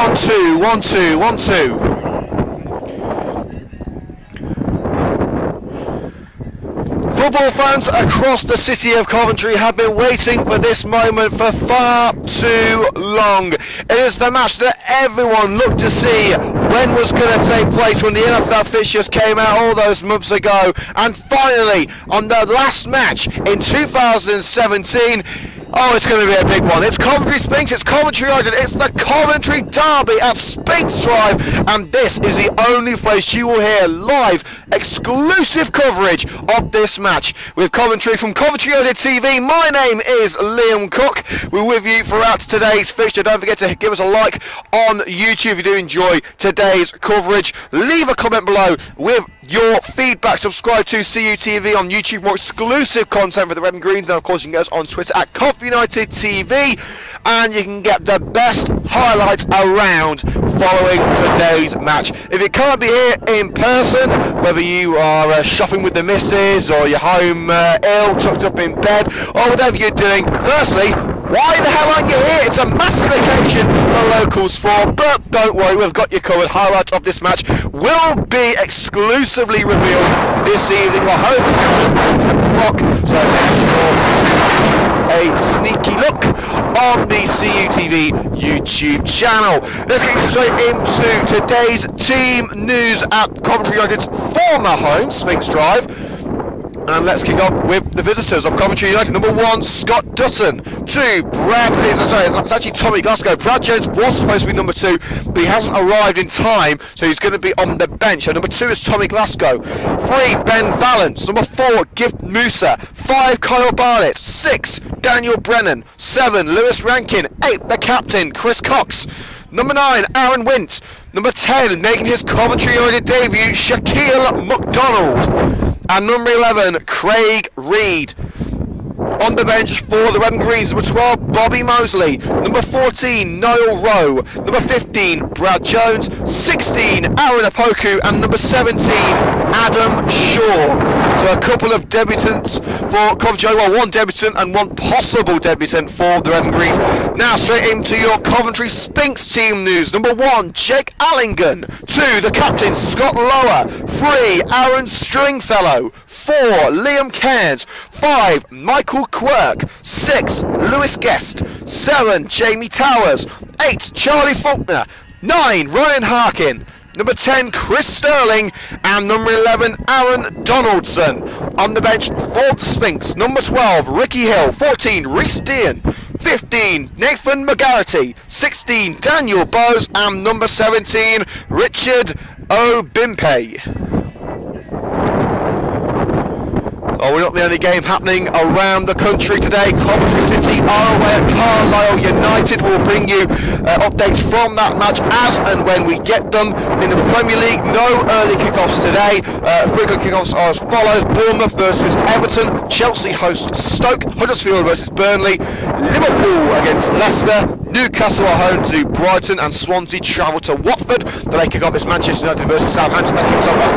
1-2, 1-2, 1-2. Football fans across the city of Coventry have been waiting for this moment for far too long. It is the match that everyone looked to see when was going to take place, when the NFL fixtures came out all those months ago, and finally on the last match in 2017. Oh, it's going to be a big one. It's Coventry Sphinx, it's Coventry United, it's the Coventry Derby at Sphinx Drive, and this is the only place you will hear live, exclusive coverage of this match. With Coventry from Coventry United TV, my name is Liam Cook. We're with you throughout today's fixture. Don't forget to give us a like on YouTube if you do enjoy today's coverage. Leave a comment below with your feedback. Subscribe to CUTV on YouTube, more exclusive content for the Red and Greens, and of course you can get us on Twitter at Coventry United TV, and you can get the best highlights around following today's match. If you can't be here in person, whether you are shopping with the missus or you're home ill, tucked up in bed, or whatever you're doing, firstly, why the hell aren't you here? It's a massive occasion for local sport, but don't worry, we've got you covered. Highlights of this match will be exclusively revealed this evening. We're hoping at 10 o'clock, so make sure to a sneaky look on the CUTV YouTube channel. Let's get straight into today's team news at Coventry United's former home, Sphinx Drive. And let's kick off with the visitors of Coventry United. Number 1, Scott Dutton. 2, that's actually Tommy Glasgow. Brad Jones was supposed to be number 2, but he hasn't arrived in time, so he's going to be on the bench. So number 2 is Tommy Glasgow. 3, Ben Valance. Number 4, Gift Musa. 5, Kyle Barnett. 6, Daniel Brennan. 7, Lewis Rankin. 8, the captain, Chris Cox. Number 9, Aaron Wint. Number 10, making his Coventry United debut, Shaquille McDonald. And number 11, Craig Reed. On the bench for the Red and Greens, number 12, Bobby Mosley. Number 14, Niall Rowe. Number 15, Brad Jones. 16, Aaron Apoku. And number 17, Adam Shaw. So a couple of debutants for Coventry. Well, one debutant and one possible debutant for the Red and Greens. Now straight into your Coventry Sphinx team news. Number 1, Jake Allingen. 2, the captain, Scott Lower. 3, Aaron Stringfellow. 4, Liam Cairns. 5, Michael Quirk. 6, Lewis Guest. 7, Jamie Towers. 8, Charlie Faulkner. 9, Ryan Harkin. Number 10, Chris Sterling. And number 11, Aaron Donaldson. On the bench for the Sphinx, number 12, Ricky Hill. 14, Reece Dean. 15, Nathan McGarity. 16, Daniel Bowes. And number 17, Richard Obimpe. Oh, we're not the only game happening around the country today. Coventry City are away at Carlisle United. We'll bring you updates from that match as and when we get them. In the Premier League, no early kickoffs today. Frequent kickoffs are as follows: Bournemouth versus Everton, Chelsea host Stoke, Huddersfield versus Burnley, Liverpool against Leicester, Newcastle are home to Brighton, and Swansea travel to Watford. The late kick-off is Manchester United versus Southampton. That kicks off at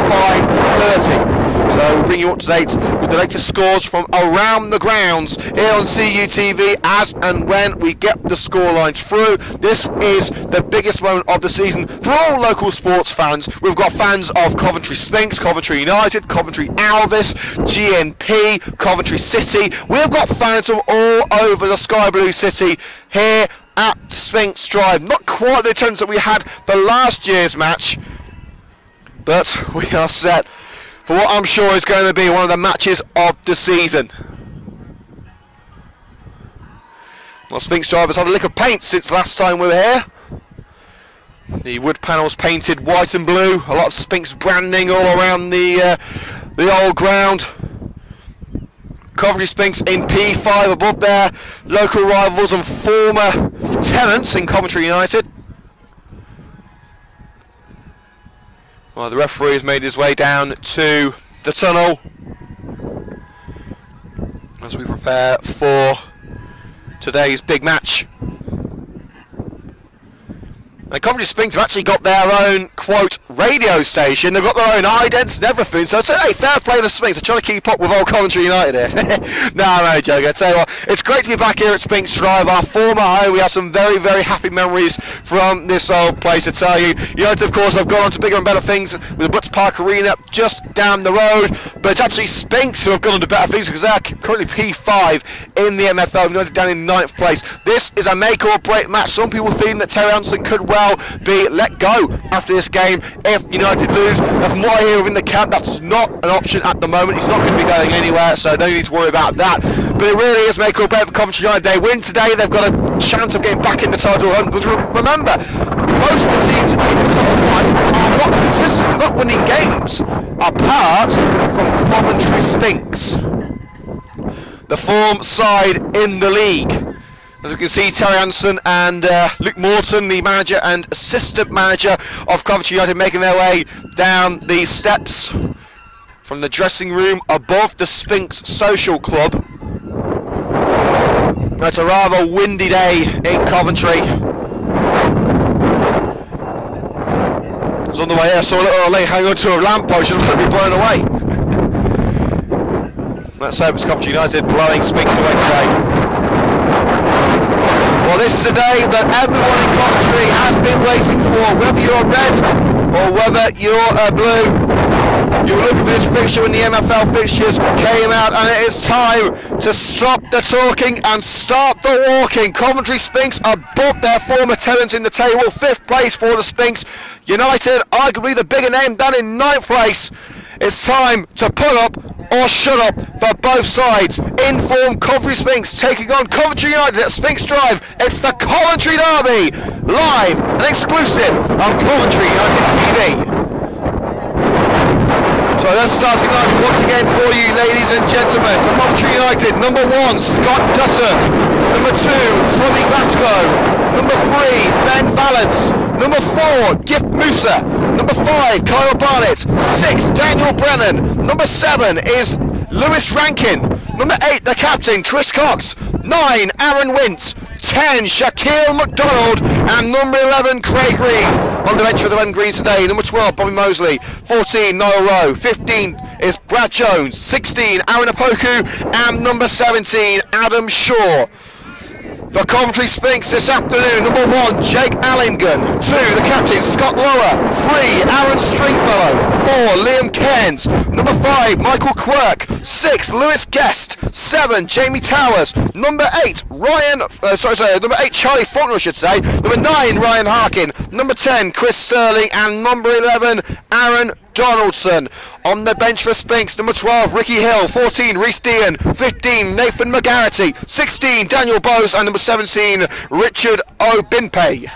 5:30. So we'll bring you up to date with the latest scores from around the grounds here on CUTV as and when we get the scorelines through. This is the biggest moment of the season for all local sports fans. We've got fans of Coventry Sphinx, Coventry United, Coventry Alvis, GNP, Coventry City. We've got fans from all over the Sky Blue City here at Sphinx Drive. Not quite the attendance that we had for last year's match, but we are set for what I'm sure is going to be one of the matches of the season. Well, Sphinx Drive has had a lick of paint since last time we were here. The wood panels painted white and blue, a lot of Sphinx branding all around the old ground. Coventry Sphinx in P5 above their local rivals and former tenants in Coventry United. Well, the referee has made his way down to the tunnel as we prepare for today's big match. And Coventry Sphinx have actually got their own, quote, radio station. They've got their own idents and everything. So, hey, fair play to the Sphinx. They're trying to keep up with old Coventry United here. No, joke. I tell you what, it's great to be back here at Sphinx Drive, our former home. We have some very, very happy memories from this old place, I tell you. United, of course, have gone on to bigger and better things with the Butts Park Arena just down the road. But it's actually Sphinx who have gone on to better things because they're currently P5 in the MFL. United down in 9th place. This is a make or break match. Some people think that Terry Anderson could well be let go after this game if United lose. Now, from what I hear within the camp, that's not an option at the moment. He's not going to be going anywhere, so no need to worry about that. But it really is make or break for Coventry United. They win today, they've got a chance of getting back in the title run. But remember, most of the teams in the top one are not consistently not winning games, apart from Coventry Sphinx, the form side in the league. As we can see, Terry Anderson and Luke Morton, the manager and assistant manager of Coventry United, making their way down the steps from the dressing room above the Sphinx Social Club. It's a rather windy day in Coventry. I was on the way here, I saw a little old lady hang on to a lamppost, she was going to be blown away. Let's hope it's Coventry United blowing Sphinx away today. Well, this is a day that everyone in Coventry has been waiting for, whether you're red or whether you're blue. You were looking for this fixture when the MFL fixtures came out, and it is time to stop the talking and start the walking. Coventry Sphinx above their former tenants in the table, 5th place for the Sphinx. United, arguably the bigger name, down in 9th place. It's time to put up or shut up for both sides. Informed Coventry Sphinx taking on Coventry United at Sphinx Drive. It's the Coventry Derby, live and exclusive on Coventry United TV. So that's starting line once again for you, ladies and gentlemen. For Coventry United, number 1, Scott Dutton. Number 2, Tommy Glasgow. Number 3, Ben Valance. Number 4, Gift Musa. Number 5, Kyle Barnett. 6, Daniel Brennan. Number 7 is Lewis Rankin. Number 8, the captain, Chris Cox. 9, Aaron Wint. 10, Shaquille McDonald. And number 11, Craig Green. On the bench for the Red and Greens today. Number 12, Bobby Mosley. 14, Noel Rowe. 15 is Brad Jones. 16, Aaron Apoku. And number 17, Adam Shaw. For Coventry Sphinx this afternoon, number 1, Jake Allingham. 2, the captain, Scott Lower. 3, Aaron Stringfellow. 4, Liam Cairns. Number 5, Michael Quirk. 6, Lewis Guest. 7, Jamie Towers. Number 8, number 8, Charlie Faulkner, I should say. Number 9, Ryan Harkin. Number 10, Chris Sterling. And number 11, Aaron Donaldson. On the bench for Sphinx, number 12, Ricky Hill. 14, Reece Dean. 15, Nathan McGarity. 16, Daniel Bowes. And number 17, Richard Obinpe.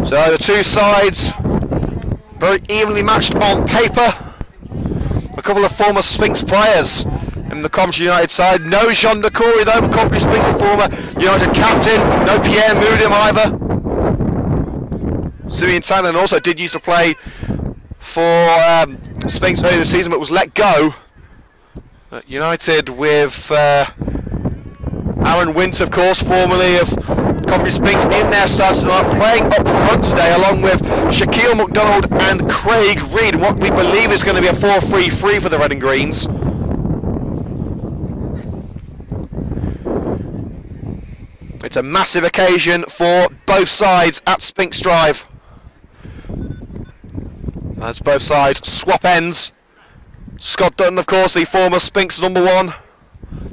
So the two sides very evenly matched on paper. A couple of former Sphinx players in the Coventry United side. No Jean de Corey though for Coventry Sphinx, the former United captain. No Pierre Moudin either. Simeon Tannen also did used to play for Sphinx earlier this season but was let go at United with Aaron Wint, of course, formerly of Coventry Sphinx, in their start tonight, playing up front today along with Shaquille McDonald and Craig Reed, what we believe is going to be a 4-3-3 for the Red and Greens. It's a massive occasion for both sides at Sphinx Drive, as both sides swap ends. Scott Dutton, of course, the former Sphinx number 1,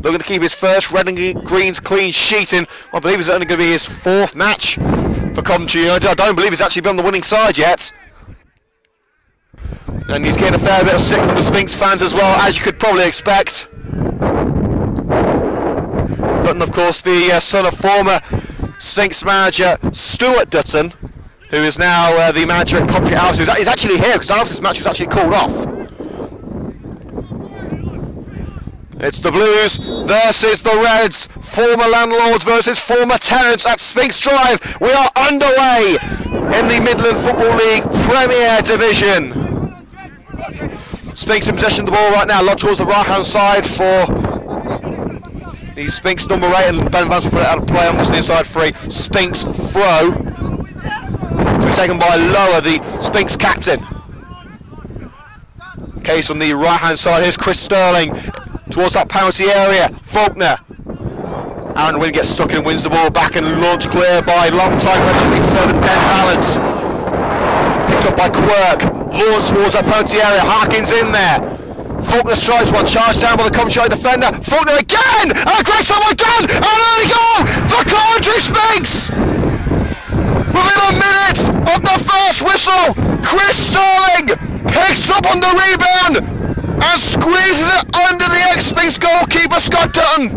looking to keep his first Red and Greens clean sheet in, I believe it's only going to be his 4th match for Coventry United. I don't believe he's actually been on the winning side yet. And he's getting a fair bit of stick from the Sphinx fans as well, as you could probably expect. Dutton, of course, the son of former Sphinx manager Stuart Dutton, who is now the manager at Coventry House. He's actually here because Alex's match was actually called off. It's the Blues versus the Reds. Former landlords versus former tenants at Sphinx Drive. We are underway in the Midland Football League Premier Division. Sphinx in possession of the ball right now. Lob towards the right-hand side for the Sphinx number 8, and Ben Vance will put it out of play on this near side free. Sphinx throw to be taken by Lower, the Sphinx captain. Case on the right-hand side. Here's Chris Sterling towards that penalty area. Faulkner. Aaron Wynn gets stuck and wins the ball back and launched clear by long-time Red League servant Ben Valance. Picked up by Quirk. Launched towards that penalty area. Harkins in there. Faulkner strikes one. Charged down by the Coventry defender. Faulkner again! And a great time again! And early goal for Coventry Sphinx! Within a minute of the first whistle, Chris Sterling picks up on the rebound and squeezes it under the ex-Sphinx goalkeeper Scott Dutton.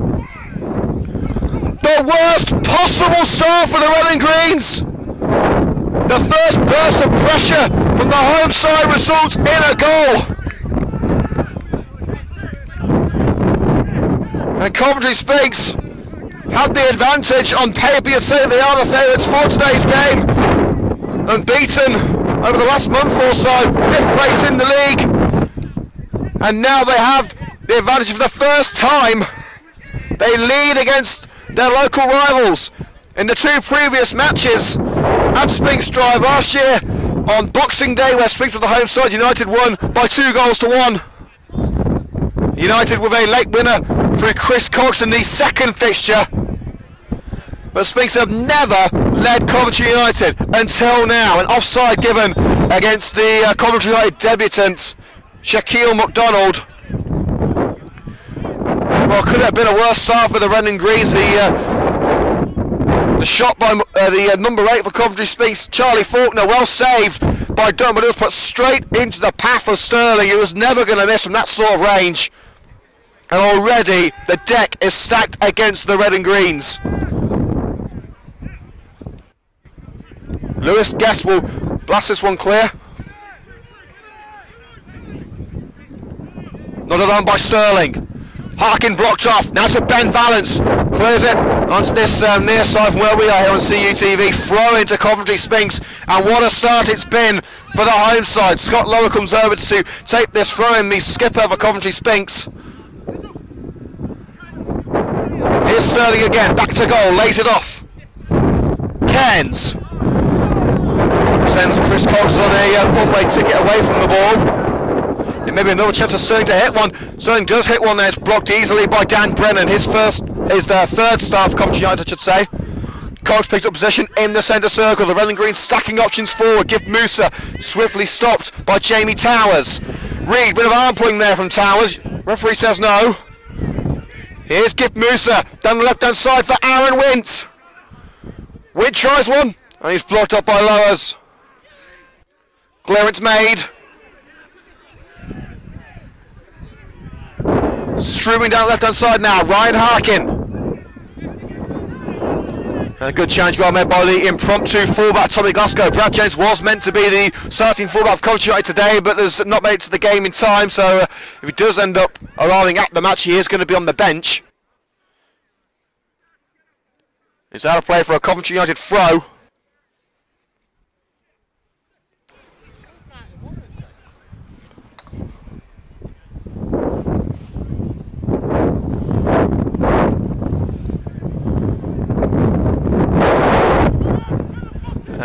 The worst possible start for the Red and Greens. The first burst of pressure from the home side results in a goal. And Coventry Sphinx have the advantage on paper. You'd say they are the favourites for today's game. Unbeaten over the last month or so, 5th place in the league. And now they have the advantage for the first time. They lead against their local rivals. In the 2 previous matches at Sphinx Drive last year, on Boxing Day where Sphinx were the home side, United won by 2-1. United with a late winner through Chris Cox in the second fixture. But Sphinx have never led Coventry United until now. An offside given against the Coventry United debutant, Shaquille McDonald. Well, could it have been a worse start for the Red and Greens? The shot by the number 8 for Coventry Sphinx, Charlie Faulkner, well saved by Dunn, but it was put straight into the path of Sterling. He was never going to miss from that sort of range. And already the deck is stacked against the Red and Greens. Lewis Guest will blast this one clear. Nodded on by Sterling. Harkin blocked off. Now to Ben Valance. Clears it onto this near side from where we are here on CUTV. Throw into Coventry Sphinx. And what a start it's been for the home side. Scott Lower comes over to take this throw in, the skipper for Coventry Sphinx. Here's Sterling again. Back to goal. Lays it off. Cairns sends Chris Cox on a one-way ticket away from the ball. It may be another chance for Sterling to hit one. Sterling does hit one there. It's blocked easily by Dan Brennan. His third start for Coventry United, I should say. Cox picks up possession in the centre circle. The Red and Green stacking options forward. Gift Musa swiftly stopped by Jamie Towers. Reed, bit of arm pulling there from Towers. Referee says no. Here's Gift Musa down the left hand side for Aaron Wint. Wint tries one and he's blocked up by Lowers. Clearance made. Streaming down the left hand side now, Ryan Harkin. And a good change goal made by the impromptu fullback Tommy Glasgow. Brad James was meant to be the starting fullback of Coventry United today, but has not made it to the game in time, so if he does end up arriving at the match, he is going to be on the bench. It's out of play for a Coventry United throw.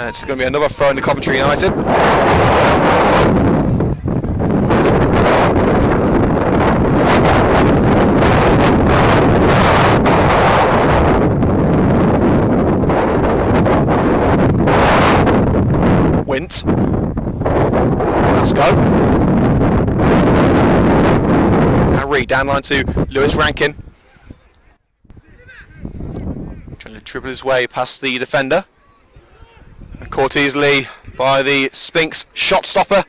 It's going to be another throw in the Coventry United. Wint. Let's go. Now Reed down line to Lewis Rankin. Trying to dribble his way past the defender. Caught easily by the Sphinx shot stopper.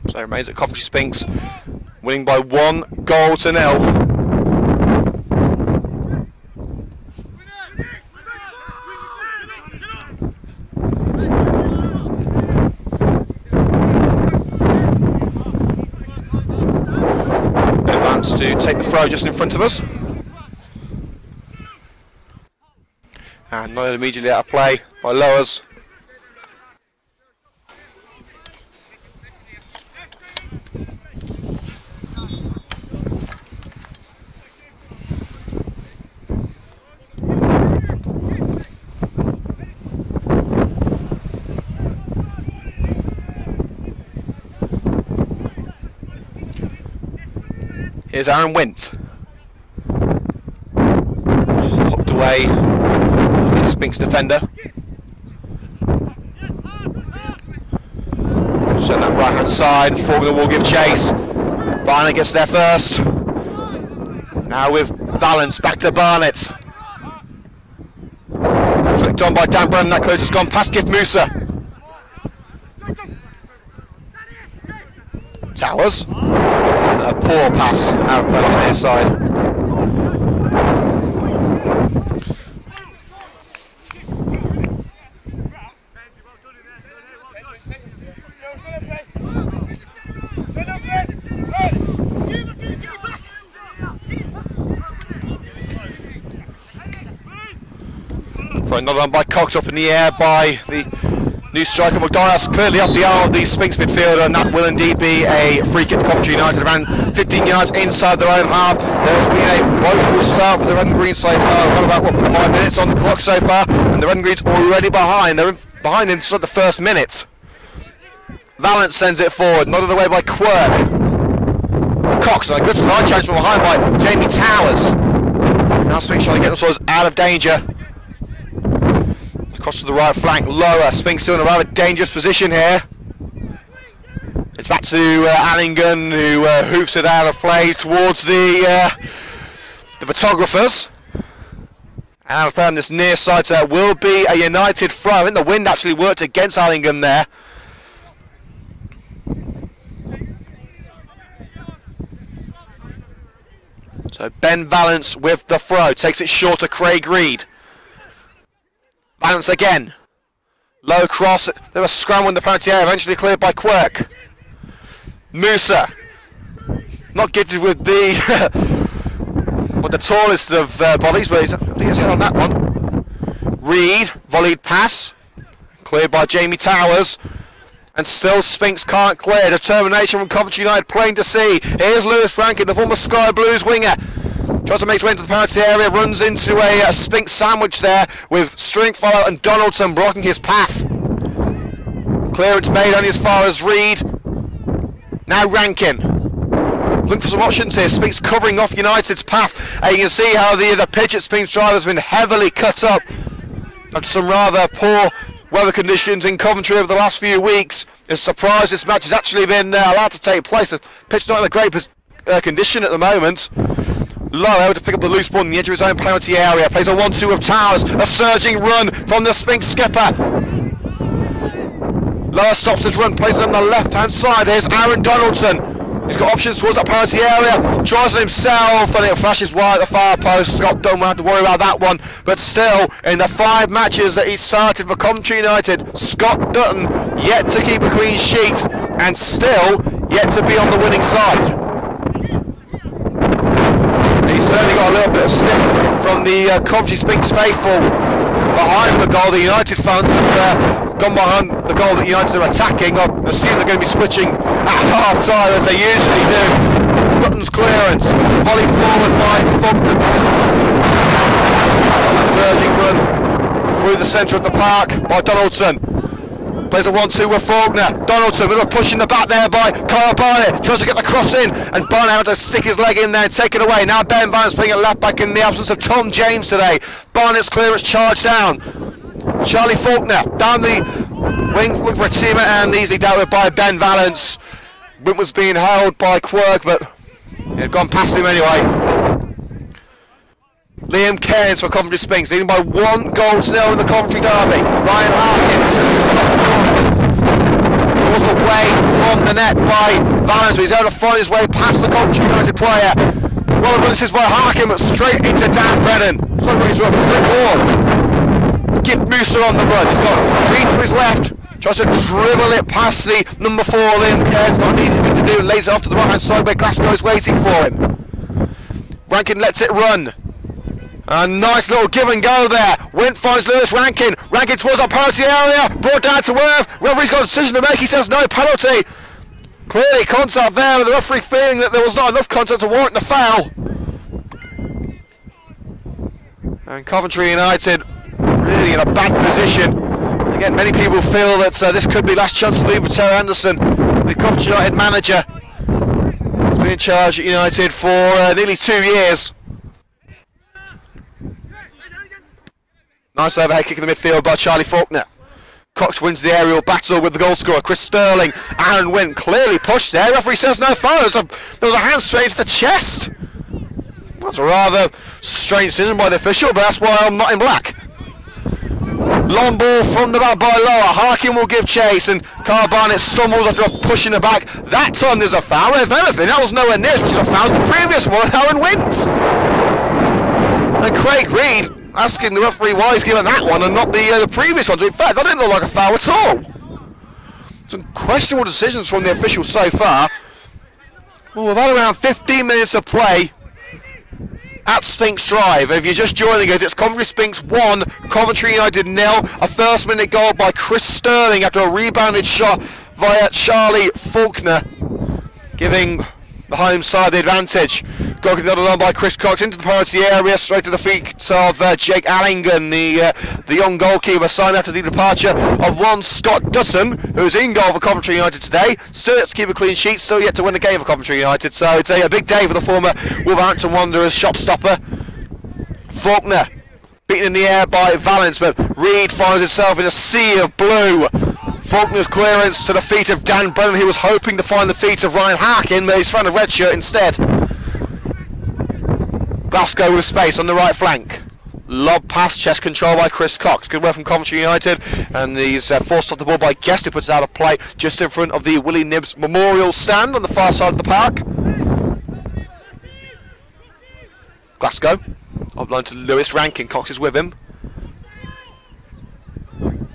So it remains at Coventry Sphinx, winning by 1-0. throw just in front of us. And not immediately out of play by Lowers. Here's Aaron Wint. Hooked away. Sphinx defender. Send that right hand side. Faulkner will give chase. Barnett gets there first. Now with Valance back to Barnett. Flicked on by Dan Brennan. That close has gone past Gift Musa. Towers. A poor pass out on the near side. Another one by Cox, up in the air by the new striker McDonald's, clearly off the arm of the Sphinx midfielder, and that will indeed be a free kick to Coventry United around 15 yards inside their own half. There's been a woeful start for the Red and Green so far. We've got about 5 minutes on the clock so far, and the Red and Green's already behind. They're behind in sort of the first minute. Valance sends it forward, nodded away by Quirk. Cox on a good side challenge from behind by Jamie Towers. Now Sphinx trying to get themselves out of danger. Across to the right flank, lower. Sphinx still in a rather dangerous position here. It's back to Allingen, who hoofs it out of play towards the photographers. And out of play on this near side, so it will be a United throw. I think the wind actually worked against Allingen there. So Ben Valance with the throw, takes it short to Craig Reed. Valance again. Low cross. There was a scramble in the penalty area, eventually cleared by Quirk. Musa. Not gifted with the the tallest of bodies, but I think he's hit on that one. Reed, volleyed pass. Cleared by Jamie Towers. And still Sphinx can't clear. Determination from Coventry United plain to see. Here's Lewis Rankin, the former Sky Blues winger. Tries to make his way into the penalty area, runs into a Sphinx sandwich there with Stringfellow and Donaldson blocking his path. Clearance made only as far as Reed. Now Rankin. Looking for some options here. Sphinx covering off United's path. And you can see how the pitch at Sphinx Drive has been heavily cut up after some rather poor weather conditions in Coventry over the last few weeks. It's a surprise this match has actually been allowed to take place. The pitch not in a great condition at the moment. Low able to pick up the loose ball in the edge of his own penalty area. Plays a 1-2 with Towers. A surging run from the Sphinx skipper. Lower stops his run. Plays it on the left hand side. There's Aaron Donaldson. He's got options towards that penalty area. Tries it himself and it flashes wide at the far post. Scott Dunn won't have to worry about that one. But still, in the 5 matches that he started for Coventry United, Scott Dutton yet to keep a clean sheet and still yet to be on the winning side. He's certainly got a little bit of stick from the Coventry Sphinx faithful behind the goal. The United fans have gone behind the goal that United are attacking. I assume they're going to be switching at half time as they usually do. Dutton's clearance, volleyed forward by Faulkner. Surging run through the centre of the park by Donaldson. Plays a 1-2 with Faulkner. Donaldson with a push in the back there by Kyle Barnett. Tries to get the cross in, and Barnett had to stick his leg in there and take it away. Now Ben Valance playing at left back in the absence of Tom James today. Barnett's clearance charged down. Charlie Faulkner down the wing for a teammate and easily dealt with by Ben Valance. Wint was being held by Quirk, but it had gone past him anyway. Liam Cairns for Coventry Sphinx, leading by 1-0 in the Coventry derby. Ryan Harkin sends his top score. Forced away from the net by Valance, but he's able to find his way past the Coventry United player. Well, this is by Harkin, but straight into Dan Brennan. So he's up, it's the ball. Gift Musa on the run. He's got Reed to his left. Tries to dribble it past the number 4 Liam Cairns. Not an easy thing to do. Lays it off to the right hand side where Glasgow is waiting for him. Rankin lets it run. A nice little give and go there. Wint finds Lewis Rankin. Rankin towards our penalty area. Brought down to earth. Referee's got a decision to make. He says no penalty. Clearly contact there, with the referee feeling that there was not enough contact to warrant the foul. And Coventry United really in a bad position. Again, many people feel that this could be last chance to leave for Terry Anderson, the Coventry United manager. He's been in charge at United for nearly 2 years. Nice overhead kick in the midfield by Charlie Faulkner. Cox wins the aerial battle with the goal scorer, Chris Sterling. Aaron Wint clearly pushed there. Referee says no foul. There was a hand straight to the chest. That's a rather strange decision by the official, but that's why I'm not in black. Long ball from the back by Lower. Harkin will give chase, and Carl Barnett stumbles after a push in the back. That time there's a foul. If anything, that was nowhere near as much as a foul as the previous one, Aaron Wint. And Craig Reed asking the referee why he's given that one and not the previous ones. In fact, that didn't look like a foul at all. Some questionable decisions from the officials so far. Well, we've had around 15 minutes of play at Sphinx Drive. If you're just joining us, it's Coventry Sphinx 1, Coventry United 0. A first minute goal by Chris Sterling after a rebounded shot via Charlie Faulkner, giving the home side the advantage. Goal another on by Chris Cox into the penalty area, straight to the feet of Jake Allingen, the young goalkeeper, signed after the departure of one Scott Dusson, who's in goal for Coventry United today. Still yet to keep a clean sheet, still yet to win the game for Coventry United. So it's a big day for the former Wolverhampton Wanderers shot stopper. Faulkner beaten in the air by Valence, but Reed finds himself in a sea of blue. Faulkner's clearance to the feet of Dan Brennan. He was hoping to find the feet of Ryan Harkin, but he's found a red shirt instead. Glasgow with space on the right flank. Lob pass, chest control by Chris Cox. Good work from Coventry United, and he's forced off the ball by Guest, who puts it out of play just in front of the Willie Nibbs Memorial stand on the far side of the park. Glasgow, upline to Lewis Rankin. Cox is with him.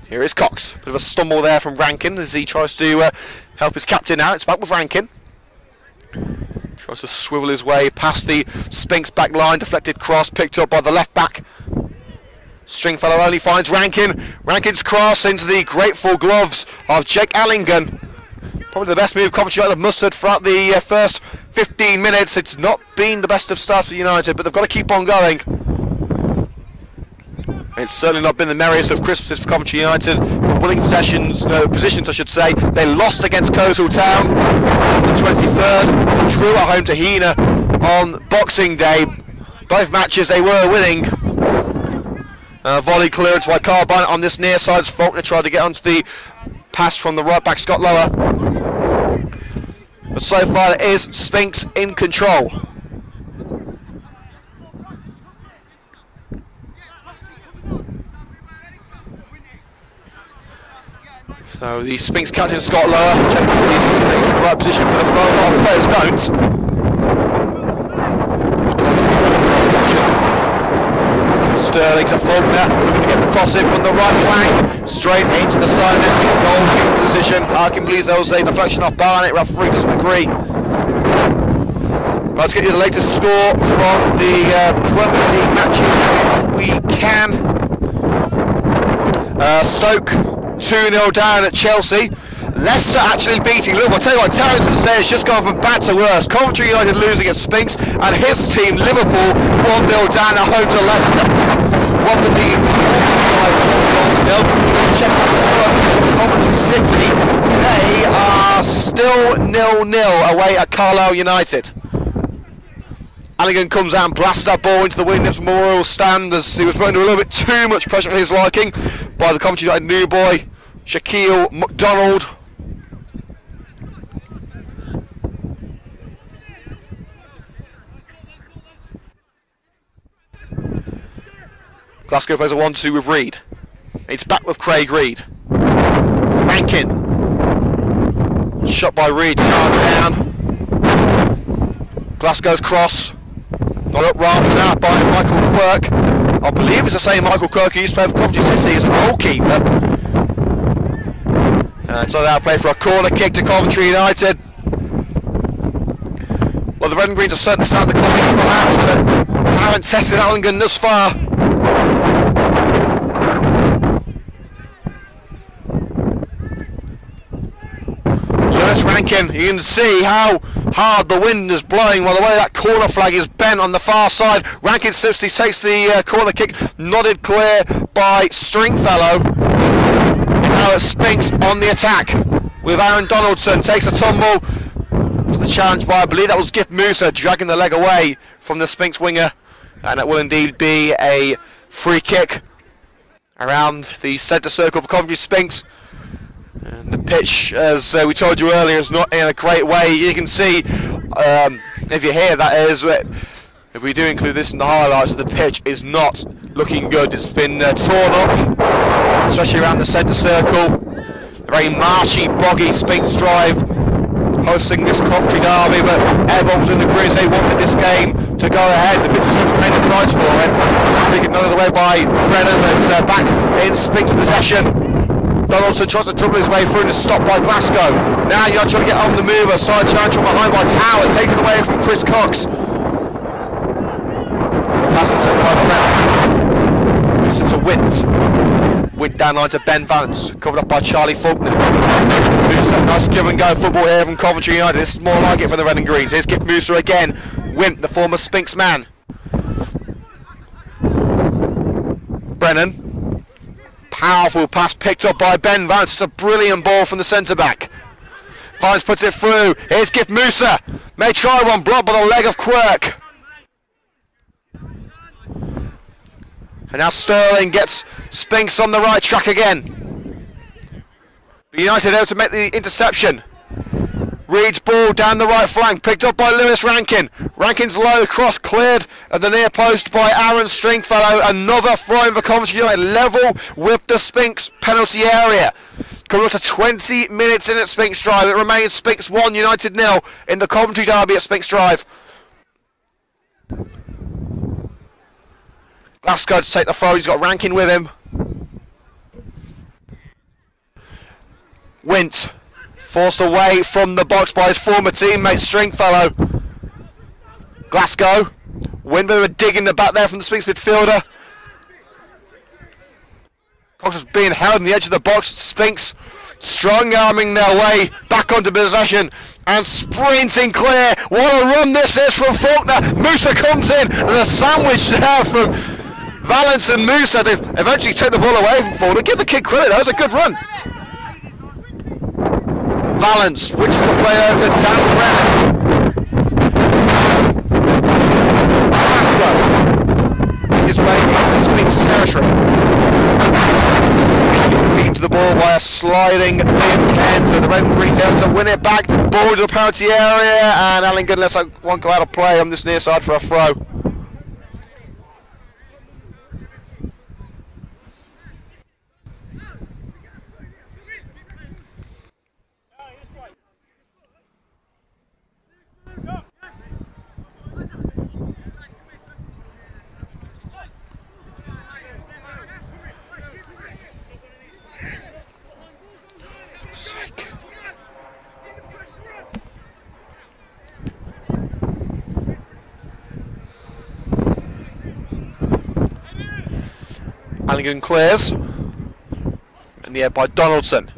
Here is Cox. Bit of a stumble there from Rankin as he tries to help his captain out. It's back with Rankin. Tries to swivel his way past the Sphinx back line. Deflected cross picked up by the left back. Stringfellow only finds Rankin. Rankin's cross into the grateful gloves of Jake Allingen. Probably the best move Coventry United have mustered throughout the first 15 minutes. It's not been the best of starts for United, but they've got to keep on going. It's certainly not been the merriest of Christmases for Coventry United. For winning positions, I should say. They lost against Coastal Town on the 23rd. Drew at home to Hena on Boxing Day. Both matches they were winning. Volley clearance by Carl Barnett on this near side. Faulkner tried to get onto the pass from the right back, Scott Lower. But so far it is Sphinx in control. So the Sphinx captain Scott Lower checking the Sphinx in the right position for the throw. A lot of players don't. Sterling to Faulkner, looking to get the cross in from the right flank, straight into the side netting, goal position. Harkin believes there was a deflection off Barnett. Referee doesn't agree. Let's get you the latest score from the Premier League matches if we can. Stoke 2-0 down at Chelsea. Leicester actually beating Liverpool. I'll tell you what, Terence has just gone from bad to worse. Coventry United losing at Sphinx, and his team, Liverpool, 1-0 down at home to Leicester. Watford leads 5-0. Check out the score from Coventry City. They are still 0-0 away at Carlisle United. Allingen comes out and blasts that ball into the Willie Nibbs Memorial stand as he was put under a little bit too much pressure for his liking by the Coventry United new boy, Shaquille McDonald. Glasgow plays a 1-2 with Reed. It's back with Craig Reed. Rankin. Shot by Reed, charge down. Glasgow's cross. Got up rather than out by Michael Quirk. I believe it's the same Michael Quirk who used to play for Coventry City as a goalkeeper. So now play for a corner kick to Coventry United. Well, Well, the Red and Greens are certainly starting to come in from the house, but haven't tested Allington thus far. Lewis Rankin, you can see how hard the wind is blowing while the way that corner flag is bent on the far side. Rankin simply takes the corner kick, nodded clear by Stringfellow. Now it's Sphinx on the attack with Aaron Donaldson, takes a tumble to the challenge by, I believe that was Gift Musa, dragging the leg away from the Sphinx winger, and it will indeed be a free kick around the centre circle for Coventry Sphinx. And the pitch, as we told you earlier, is not in a great way. You can see, if you hear that is, if we do include this in the highlights, the pitch is not looking good. It's been torn up, especially around the centre circle. A very marshy, boggy Sphinx Drive hosting this Coventry derby, but everyone was in the crews. They wanted this game to go ahead. The pitch is certainly paying the price for it. Taken another way by Brennan, that's back in Sphinx possession. Donaldson tries to dribble his way through and is stopped by Glasgow. Now you're trying to get on the move. A side challenge from behind by Towers, taken away from Chris Cox. Pass it by Brennan. It's a Wint. Wint down line to Ben Vance, covered up by Charlie Faulkner. Musa, nice give and go football here from Coventry United. This is more like it for the Red and Greens. Here's Gift Musa again. Wint, the former Sphinx man. Brennan. Powerful pass picked up by Ben Vance. It's a brilliant ball from the centre-back. Vance puts it through. Here's Gift Musa. May try one, blocked by the leg of Quirk. And now Sterling gets Sphinx on the right track again. United able to make the interception. Reed's ball down the right flank, picked up by Lewis Rankin. Rankin's low cross cleared at the near post by Aaron Stringfellow. Another throw in for Coventry United, level with the Sphinx penalty area. Coming up to 20 minutes in at Sphinx Drive. It remains Sphinx 1, United 0 in the Coventry derby at Sphinx Drive. Glasgow to take the throw, he's got Rankin with him. Wint. Forced away from the box by his former teammate Stringfellow. Glasgow. Windmill a dig in the back there from the Sphinx midfielder. Cox was being held on the edge of the box. Sphinx strong arming their way back onto possession and sprinting clear. What a run this is from Faulkner. Musa comes in and a sandwich there from Valence and Musa. They eventually take the ball away from Faulkner. Give the kid credit, that was a good run. Valence, which is the player to Dan Brennan. Glasgow. His way into Sphinx territory. Beaten to the ball by a sliding Liam Kent, but the Red and Greens able to win it back. Ball to the penalty area, and Allington lets one go out of play on this near side for a throw. Allington clears. In the air by Donaldson.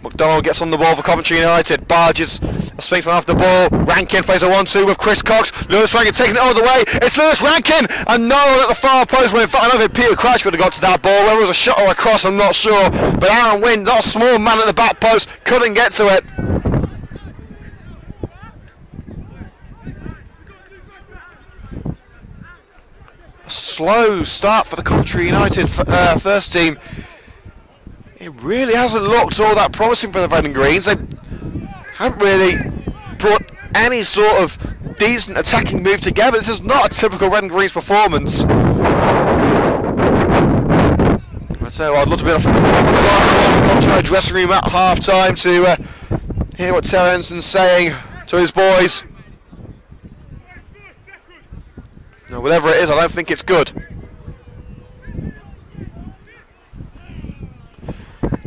McDonald gets on the ball for Coventry United. Barges a Sphinx man off the ball. Rankin plays a 1-2 with Chris Cox. Lewis Rankin taking it all the way. It's Lewis Rankin and no one at the far post. Well, in fact, I don't think Peter Crouch would have got to that ball. Whether it was a shot or a cross, I'm not sure. But Aaron Wynn, not a small man at the back post, couldn't get to it. A slow start for the Coventry United first team. It really hasn't looked all that promising for the Red and Greens. They haven't really brought any sort of decent attacking move together. This is not a typical Red and Greens performance. I'd say, well, I'd love to be off in the dressing room at half time to hear what Terry Henson's saying to his boys. No, whatever it is, I don't think it's good.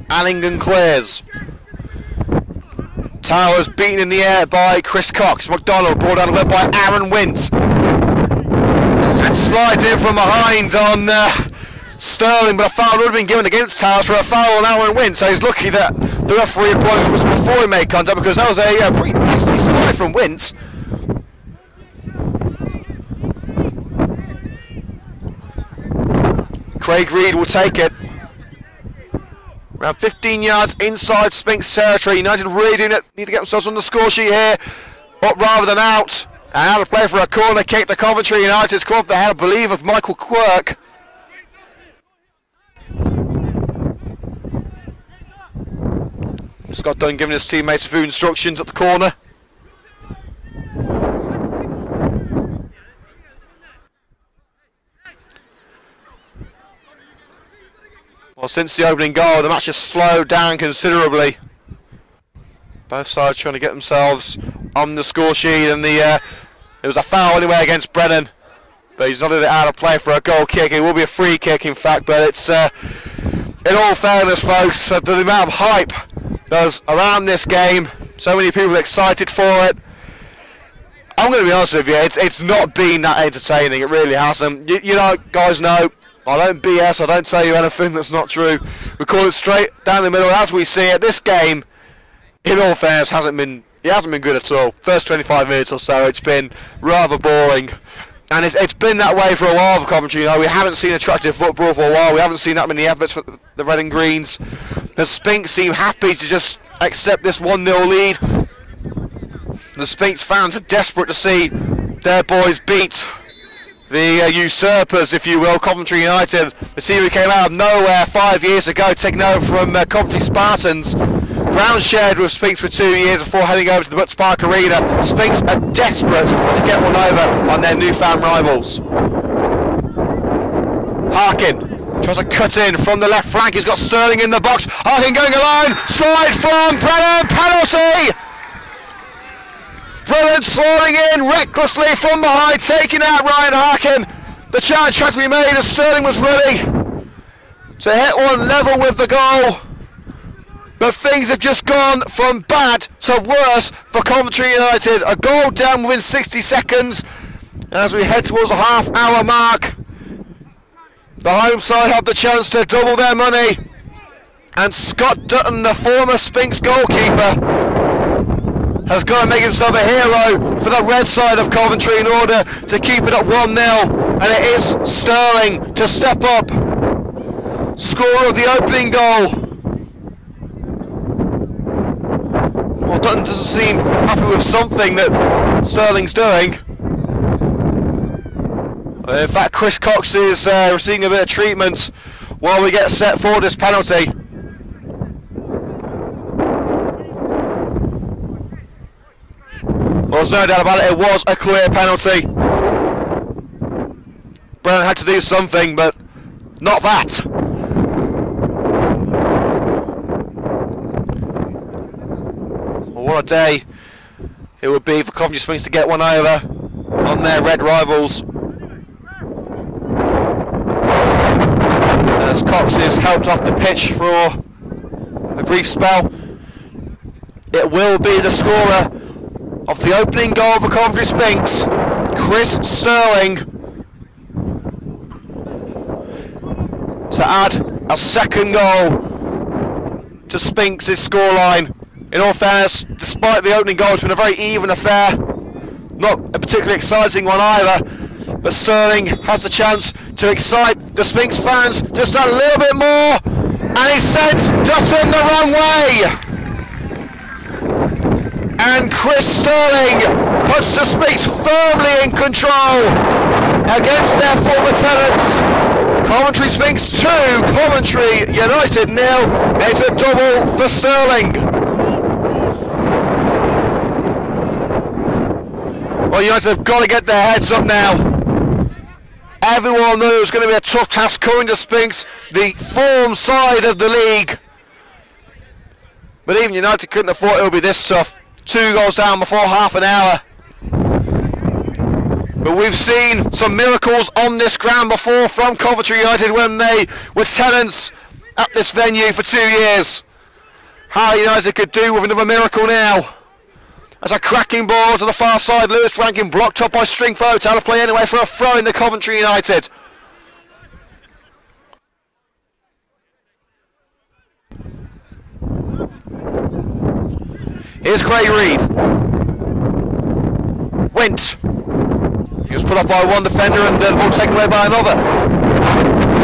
Allington clears. Towers beaten in the air by Chris Cox. McDonald brought down the web by Aaron Wint. And slides in from behind on Sterling, but a foul would have been given against Towers for a foul on Aaron Wint, so he's lucky that the referee blows was before he made contact, because that was a pretty nasty slide from Wint. Craig Reed will take it. Around 15 yards inside Sphinx territory. United really do need to get themselves on the score sheet here, up rather than out. And out of play for a corner kick to Coventry United's club, the head, I believe, of Michael Quirk. Scott Dunn giving his teammates a few instructions at the corner. Well, since the opening goal, the match has slowed down considerably. Both sides trying to get themselves on the score sheet, and it was a foul anyway against Brennan, but he's not out of play for a goal kick. It will be a free kick, in fact, but it's in all fairness, folks, the amount of hype there's around this game, so many people excited for it. I'm going to be honest with you, it's not been that entertaining. It really hasn't. You know, guys know, I don't BS, I don't tell you anything that's not true. We call it straight down the middle as we see it. This game, in all fairness, hasn't been good at all. First 25 minutes or so, it's been rather boring. And it's been that way for a while for Coventry. You know, we haven't seen attractive football for a while. We haven't seen that many efforts for the Red and Greens. The Sphinx seem happy to just accept this 1-0 lead. The Sphinx fans are desperate to see their boys beat the usurpers, if you will, Coventry United. The team who came out of nowhere 5 years ago, taking over from Coventry Spartans. Ground shared with Sphinx for 2 years before heading over to the Butts Park Arena. Sphinx are desperate to get one over on their newfound rivals. Harkin tries to cut in from the left flank. He's got Sterling in the box. Harkin going alone. Slide from Brennan. Penalty! Brilliant sliding in recklessly from behind, taking out Ryan Harkin. The challenge had to be made as Sterling was ready to hit one level with the goal. But things have just gone from bad to worse for Coventry United. A goal down within 60 seconds as we head towards the half-hour mark. The home side have the chance to double their money. And Scott Dutton, the former Sphinx goalkeeper, has got to make himself a hero for the red side of Coventry in order to keep it at 1-0. And it is Sterling to step up, scorer of the opening goal. Well, Dutton doesn't seem happy with something that Sterling's doing. In fact, Chris Cox is receiving a bit of treatment while we get set for this penalty. Well, there's no doubt about it, it was a clear penalty. Brennan had to do something, but not that. Well, what a day it would be for Coventry Sphinx to get one over on their red rivals. As Cox is helped off the pitch for a brief spell, it will be the scorer of the opening goal for Coventry Sphinx, Chris Sterling, to add a second goal to Sphinx's scoreline. In all fairness, despite the opening goal, it's been a very even affair, not a particularly exciting one either, but Sterling has the chance to excite the Sphinx fans just a little bit more, and he sends Dutton the wrong way. And Chris Sterling puts the Sphinx firmly in control against their former tenants. Coventry Sphinx 2, Coventry United 0. It's a double for Sterling. Well, United have got to get their heads up now. Everyone knew it was going to be a tough task coming to Sphinx, the form side of the league. But even United couldn't have thought it would be this tough. 2 goals down before half an hour. But we've seen some miracles on this ground before from Coventry United when they were tenants at this venue for 2 years. How United could do with another miracle now. As a cracking ball to the far side, Lewis Rankin blocked up by Stringford. Out of play anyway for a throw in the Coventry United. Here's Craig Reed. Wint. He was put off by one defender and the ball taken away by another.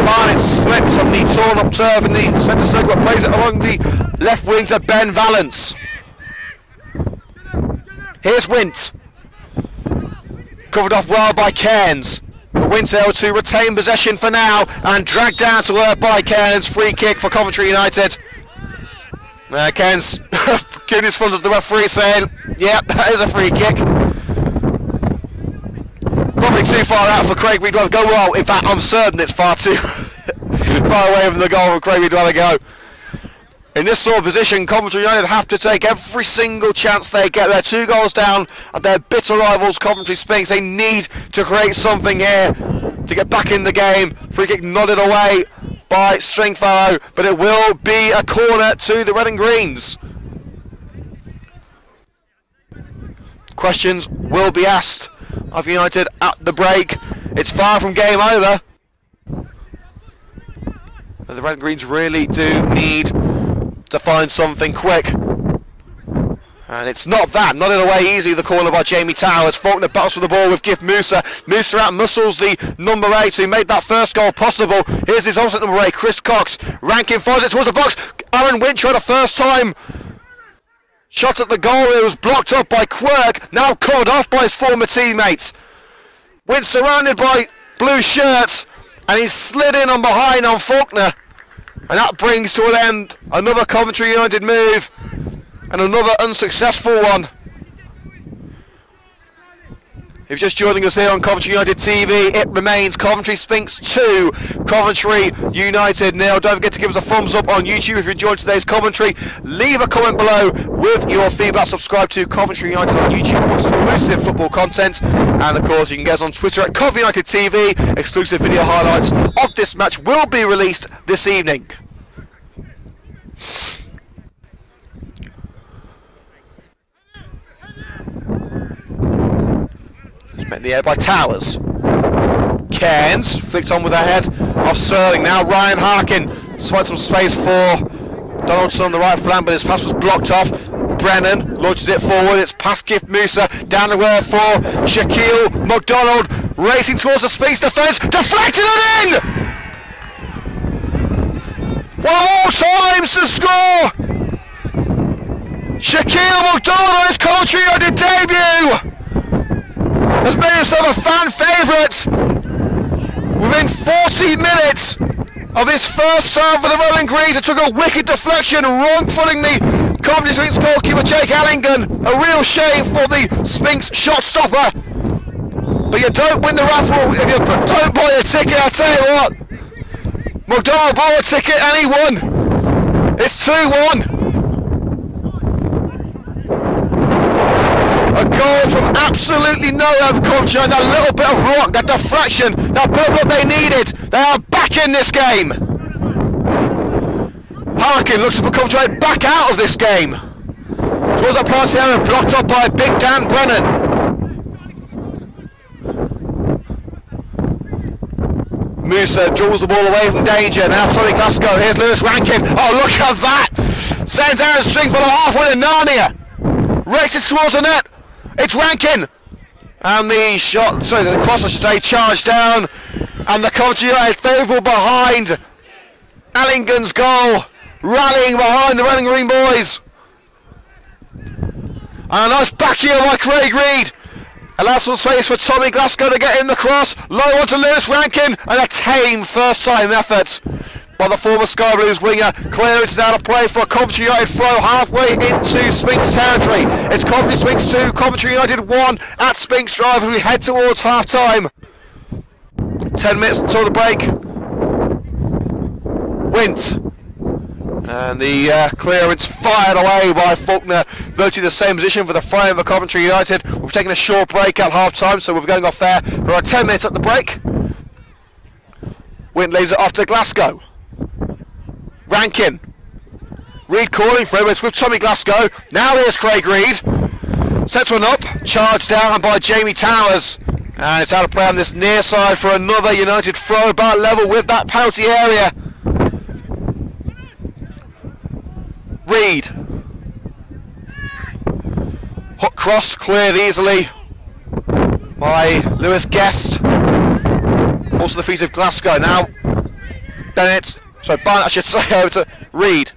Barnett slipped on the torn up turf in the centre circle, but plays it along the left wing to Ben Valance. Here's Wint. Covered off well by Cairns. Wint able to retain possession for now and dragged down to earth by Cairns. Free kick for Coventry United. Cairns giving his front of the referee saying, yeah, that is a free kick. Probably too far out for Craig Reed to go well. In fact, I'm certain it's far too far away from the goal for Craig Reed to go. In this sort of position, Coventry United have to take every single chance they get. They're 2 goals down at their bitter rivals, Coventry Sphinx. They need to create something here to get back in the game. Free kick nodded away by Stringfellow, but it will be a corner to the Red and Greens. Questions will be asked of United at the break. It's far from game over. But the Red and Greens really do need to find something quick. And it's not that. Not in a way easy. The corner by Jamie Towers. Faulkner battles for the ball with Gift Musa. Musa out muscles the number 8 who made that first goal possible. Here's his opposite number 8, Chris Cox. Rankin fires it towards the box. Aaron Wint tried a first time shot at the goal. It was blocked up by Quirk. Now covered off by his former teammates. Wint surrounded by blue shirts. And he's slid in on behind on Faulkner. And that brings to an end another Coventry United move. And another unsuccessful one. If you're just joining us here on Coventry United TV, it remains Coventry Sphinx 2, Coventry United 0. Don't forget to give us a thumbs up on YouTube if you enjoyed today's commentary. Leave a comment below with your feedback. Subscribe to Coventry United on YouTube for exclusive football content. And of course, you can get us on Twitter at Coventry United TV. Exclusive video highlights of this match will be released this evening. Met in the air by Towers. Cairns flicked on with her head off Sterling. Now Ryan Harkin finds some space for Donaldson on the right flank, but his pass was blocked off. Brennan launches it forward. It's past Gift Musa down the way for Shaquille McDonald, racing towards the Sphinx defence, deflected it in. One more times to score. Shaquille McDonald on his Coventry United debut has made himself a fan favourite within 40 minutes of his first serve for the Red and Greens. It took a wicked deflection, wrong-footing the Coventry Sphinx goalkeeper Jake Allingham. A real shame for the Sphinx shot stopper. But you don't win the raffle if you don't buy a ticket. I'll tell you what, McDonald bought a ticket and he won. It's 2-1. A goal from absolutely nowhere for Coventry, and that little bit of rock, that deflection, that bit of what they needed. They are back in this game. Harkin looks for Coventry back out of this game. Towards that pass here and blocked up by Big Dan Brennan. Musa draws the ball away from danger. Now Tommy Glasgow. Here's Lewis Rankin. Oh, look at that! Sends Aaron Stringfellow halfway to Narnia. Races towards the net. It's Rankin. And the shot, sorry, the cross I should say, charged down. And the Coventry United faithful behind Allingham's goal. Rallying behind the Red and Green boys. And a nice back heel by Craig Reed. Allows some space for Tommy Glasgow to get in the cross. Low onto Lewis Rankin. And a tame first time effort by the former Sky Blues winger. Clearance is out of play for a Coventry United throw halfway into Sphinx territory. It's Coventry Sphinx 2, Coventry United 1 at Sphinx Drive as we head towards half time. 10 minutes until the break. Wint. And the clearance fired away by Faulkner. Virtually the same position for the frame for Coventry United. We've taken a short break at half time, so we're going off there for around 10 minutes at the break. Wint lays it off to Glasgow. Rankin. Reed calling for him. It's with Tommy Glasgow. Now here's Craig Reed. Sets one up, charged down by Jamie Towers. And it's out of play on this near side for another United throw, about level with that penalty area. Reed. Hook cross cleared easily by Lewis Guest. Also the feet of Glasgow. Now Bennett, sorry, Barnett I should say, over to Reed.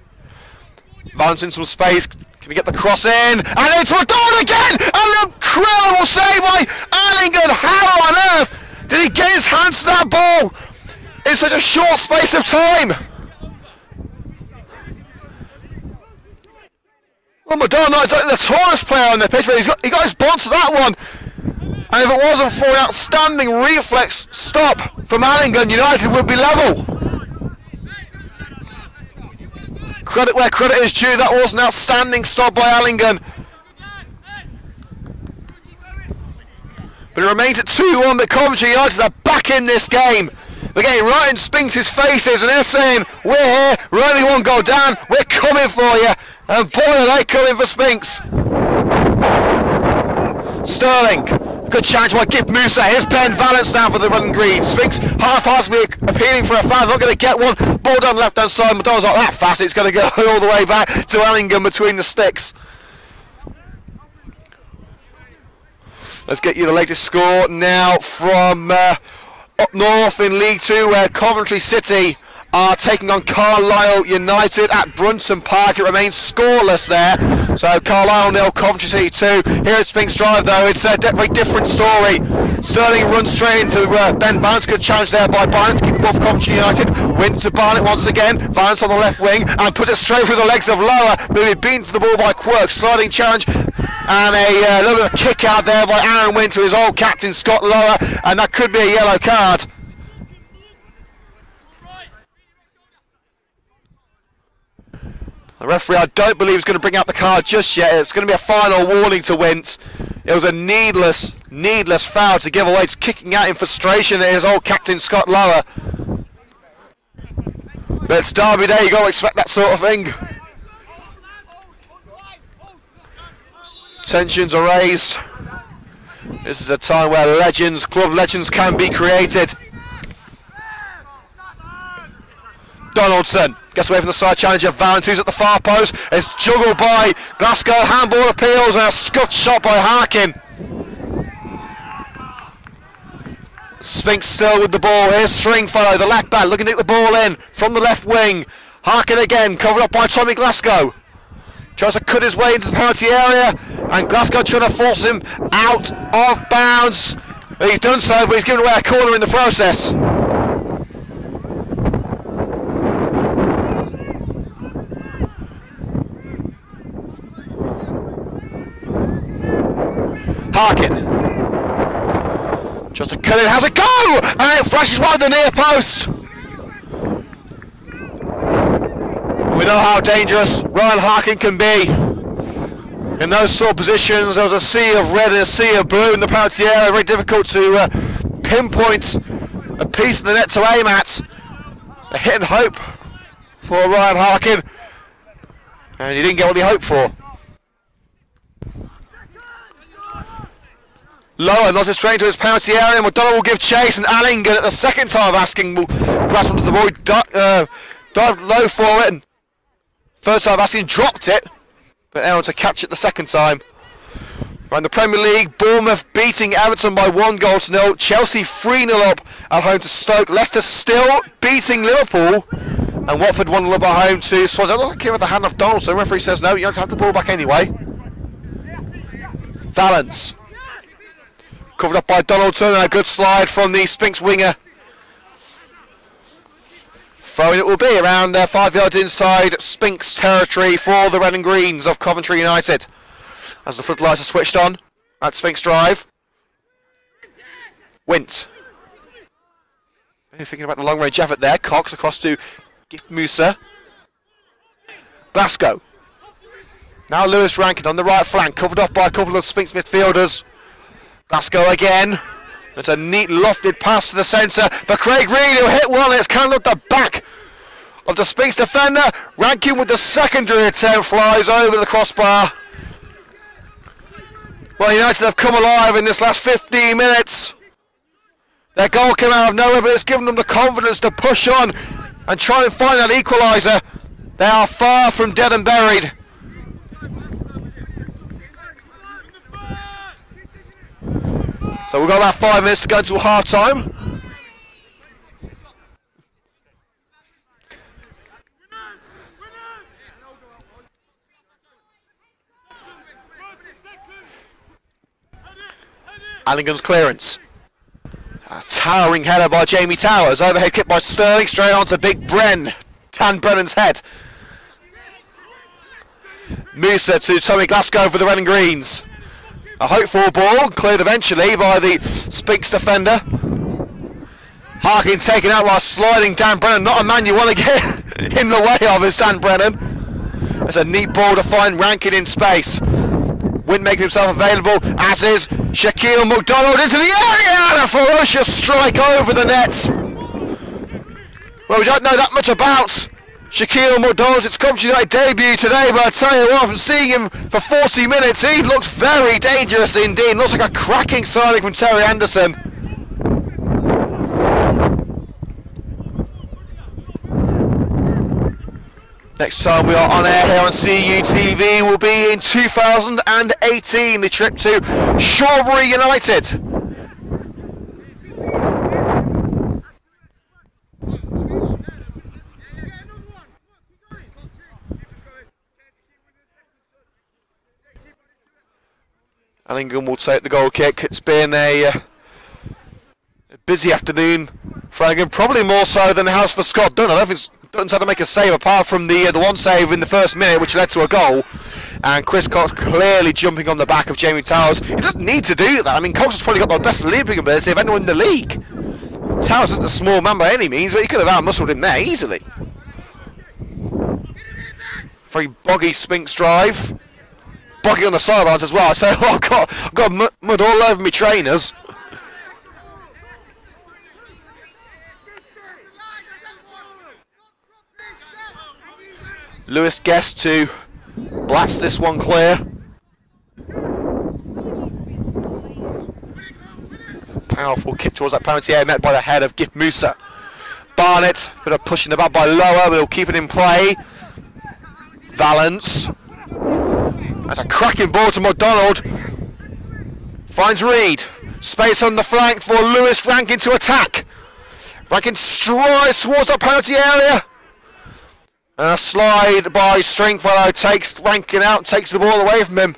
Valance in some space. Can he get the cross in? And into a goal again! An incredible save by Allingham! How on earth did he get his hands to that ball in such a short space of time? Well, Madonna not exactly the tallest player on the pitch, but he got his ball to that one. And if it wasn't for an outstanding reflex stop from Allingham, United would be level. Credit where credit is due, that was an outstanding stop by Allingham. But it remains at 2-1, but Coventry United are back in this game. They're getting right in Sphinx's faces and they're saying, we're here, we're only one goal down, we're coming for you. And boy are they coming for Sphinx. Sterling, good challenge by Gift Musa. Here's Ben Valance now for the Run Green. Sphinx half-heartedly appealing for a foul, not going to get one. Ball down the left-hand side, Madonna's not that fast, it's going to go all the way back to Allingham between the sticks. Let's get you the latest score now from up north in League 2, where Coventry City are taking on Carlisle United at Brunton Park. It remains scoreless there. So Carlisle 0, Coventry City 2. Here at Sphinx Drive though, it's a very different story. Sterling runs straight into Ben Valance. Good challenge there by Barnett to keep the ball for Coventry United. Wins to Barnett once again. Valance on the left wing and puts it straight through the legs of Lower. Being beaten to the ball by Quirk. Sliding challenge and a little bit of a kick out there by Aaron Wynn to his old captain Scott Lower, and that could be a yellow card. The referee, I don't believe, is going to bring out the card just yet. It's going to be a final warning to Wint. It was a needless foul to give away. It's kicking out in frustration at his old captain Scott Lower. But it's Derby Day, you've got to expect that sort of thing. Tensions are raised. This is a time where legends, club legends, can be created. Donaldson gets away from the side challenger. Valance, who's at the far post. It's juggled by Glasgow. Handball appeals and a scuffed shot by Harkin. Sphinx still with the ball. Here's Stringfellow, the left back, looking to get the ball in from the left wing. Harkin again, covered up by Tommy Glasgow. Tries to cut his way into the penalty area, and Glasgow trying to force him out of bounds. He's done so, but he's given away a corner in the process. Harkin tries to cut it, has a go, and it flashes wide the near post. We know how dangerous Ryan Harkin can be in those sort of positions. There was a sea of red and a sea of blue in the penalty area. Very difficult to pinpoint a piece of the net to aim at. A hit and hope for Ryan Harkin, and he didn't get what he hoped for. Lower, not a strain to his penalty area. McDonald will give chase, and Allingham at the second time asking will grasp onto the ball. Dived low for it, and first time asking dropped it, but able to catch it the second time. Right in the Premier League, Bournemouth beating Everton by 1-0. Chelsea 3-0 up at home to Stoke. Leicester still beating Liverpool, and Watford 1-0 up at home to Swansea. I don't care about the hand of Donaldson. The referee says no, you don't have the ball back anyway. Valance. Covered up by Donaldson, and a good slide from the Sphinx winger. Throwing it will be around 5 yards inside Sphinx territory for the Red and Greens of Coventry United. As the floodlights are switched on at Sphinx Drive. Wint. Maybe thinking about the long range effort there. Cox across to Gift Musa. Glasgow. Now Lewis Rankin on the right flank, covered off by a couple of Sphinx midfielders. Glasgow again. It's a neat lofted pass to the centre for Craig Reed, who hit one. It's kind of the back of the Sphinx defender. Rankin with the secondary attempt flies over the crossbar. Well, United have come alive in this last 15 minutes. Their goal came out of nowhere, but it's given them the confidence to push on and try and find that equaliser. They are far from dead and buried. So we've got about 5 minutes to go until half time. Allingham clearance. A towering header by Jamie Towers. Overhead kick by Sterling. Straight onto Big Bren. Dan Brennan's head. Musa to Tommy Glasgow for the Red and Greens. A hopeful ball. Cleared eventually by the Sphinx defender. Harkin taken out by sliding Dan Brennan. Not a man you want to get in the way of is Dan Brennan. It's a neat ball to find Rankin in space. Wynn making himself available, as is Shaquille McDonald into the area, and a ferocious strike over the net. Well, we don't know that much about Shaquille McDonald's. It's Coventry United debut today, but I tell you what, from seeing him for 40 minutes, he looked very dangerous indeed. Looks like a cracking signing from Terry Anderson. Next time we are on air here on CUTV will be in 2018, the trip to Shawbury United. Allingham will take the goal kick. It's been a busy afternoon for Allingham, probably more so than it has for Scott Dunn. I don't think Dunn's had to make a save apart from the one save in the first minute, which led to a goal. And Chris Cox clearly jumping on the back of Jamie Towers. He doesn't need to do that. I mean, Cox has probably got the best leaping ability of anyone in the league. Towers isn't a small man by any means, but he could have out-muscled him there easily. Very boggy Sphinx drive. Boggy on the sidelines as well. So I've got mud all over my trainers. Lewis Guest to blast this one clear. Powerful kick towards that penalty area, met by the head of Gift Musa. Barnett, bit of pushing the back by Lower, but he'll keep it in play. Valance. That's a cracking ball to McDonald. Finds Reed. Space on the flank for Lewis Rankin to attack. Rankin strides towards that penalty area. And a slide by Stringfellow takes Rankin out, takes the ball away from him.